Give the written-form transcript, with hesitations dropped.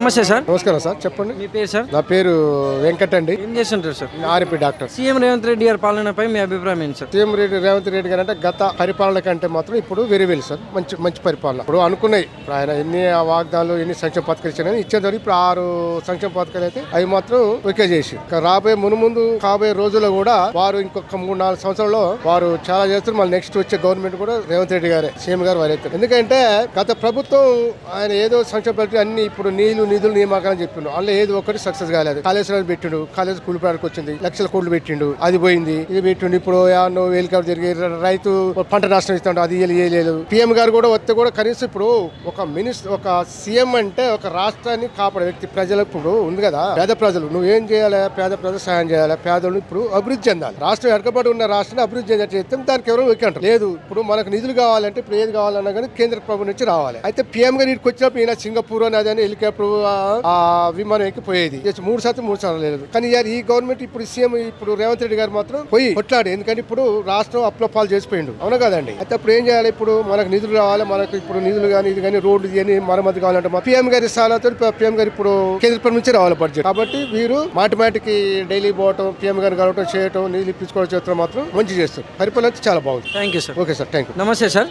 నమస్తే సార్. నమస్కారం సార్, చెప్పండి. మీ పేరు సార్? నా పేరు వెంకట్ అండి. ఏం చేస్తుంటారు sir? RMP doctor. CM Revanth Reddy గారి పాలనపై మీ అభిప్రాయం ఏంటి సార్? సీఎం రేవంత్ రెడ్డి గారు అంటే గత పరిపాలన కంటే మాత్రం ఇప్పుడు వెరీ వెల్ సార్, మంచి మంచి పరిపాలన. ఇప్పుడు అనుకున్నాయి ఆయన ఎన్ని వాగ్దానాలు ఎన్ని సంక్షేమ పథకాలు ఇచ్చారని ఇచ్చేదారు. ఇప్పుడు 6 సంక్షేమ పథకాలు అయితే అవి మాత్రం ఓకే చేసి రాబోయే ముందు కాబోయే రోజుల్లో కూడా వారు ఇంకొక 3-4 సంవత్సరాల్లో వారు చాలా చేస్తారు. మళ్ళీ నెక్స్ట్ వచ్చే గవర్నమెంట్ కూడా రేవంత్ రెడ్డి గారే సీఎం గారు వారు అయితే. ఎందుకంటే గత ప్రభుత్వం ఆయన ఏదో సంక్షేమ పథకాలు అన్ని ఇప్పుడు నిధులు నియామకాలని చెప్పిండు. అందులో ఏదో ఒకటి సక్సెస్ కాలేదు. కాళేశ్వరాలు పెట్టిండు, కాలేజ్ కూలిపడానికి వచ్చింది, లక్షల కోట్లు పెట్టిండు, అది పోయింది, ఇది పెట్టిండు. ఇప్పుడు వేలికలు జరిగి రైతు పంట నాశనం ఇస్తాడు, అది లేదు. పిఎం గారు కూడా వస్తే కూడా కనీసం ఇప్పుడు ఒక సీఎం అంటే ఒక రాష్ట్రాన్ని కాపాడే వ్యక్తి. ప్రజలకు ఇప్పుడు ఉంది కదా, పేద ప్రజలు నువ్వేం చేయాలి, పేద ప్రజలు సాయం చేయాలి, పేదలు ఇప్పుడు అభివృద్ధి చెందాలి. రాష్ట్రం వెనకబడి ఉన్న రాష్ట్రాన్ని అభివృద్ధి చెందాలి చేస్తే దానికి ఎవరో ఓకే అంటారు. లేదు, ఇప్పుడు మనకు నిధులు కావాలంటే ఇప్పుడు ఏది కావాలన్నా కానీ కేంద్ర ప్రభుత్వం నుంచి రావాలి. అయితే పిఎం గారు ఇక్కడికి వచ్చినప్పుడు ఈయన సింగపూర్ అని అదని హెలికాప్టర్ విమానం ఎక్కిపోయేది 3 లేదు. కానీ ఈ గవర్నమెంట్ ఇప్పుడు సీఎం ఇప్పుడు రేవంత్ రెడ్డి గారు మాత్రం పోయి కొట్లాడు. ఎందుకంటే ఇప్పుడు రాష్ట్రం అప్లపాలు చేసిపోయిండు, అవునా కదండి. అయితే అప్పుడు ఏం చేయాలి, ఇప్పుడు మనకు నిధులు రావాలి, మనకు ఇప్పుడు నిధులు కానీ ఇది కానీ రోడ్లు కానీ మరమ్మతి కావాలంటే పిఎం గారి సాలతో పిఎం గారు ఇప్పుడు కేంద్ర ప్రభుత్వం నుంచి రావాలి బడ్జెట్. కాబట్టి వీరు మాటిమాటికి డైలీ పోవటం, పిఎం గారిని కలవటం చేయటం, నిధులు ఇప్పించుకోవడం చేస్తాం మాత్రం మంచి చేస్తారు. పరిపాలన చాలా బాగుంది. Thank you sir. Okay sir, thank you. నమస్తే సార్.